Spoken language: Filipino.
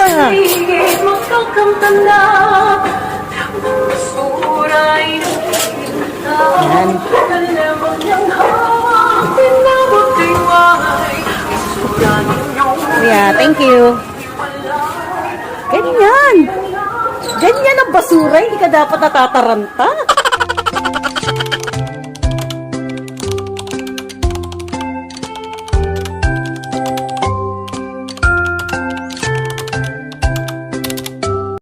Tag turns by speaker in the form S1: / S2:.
S1: Yan. Yeah, thank you. Ganyan. Ganyan ang basura. Hindi ka dapat natataranta.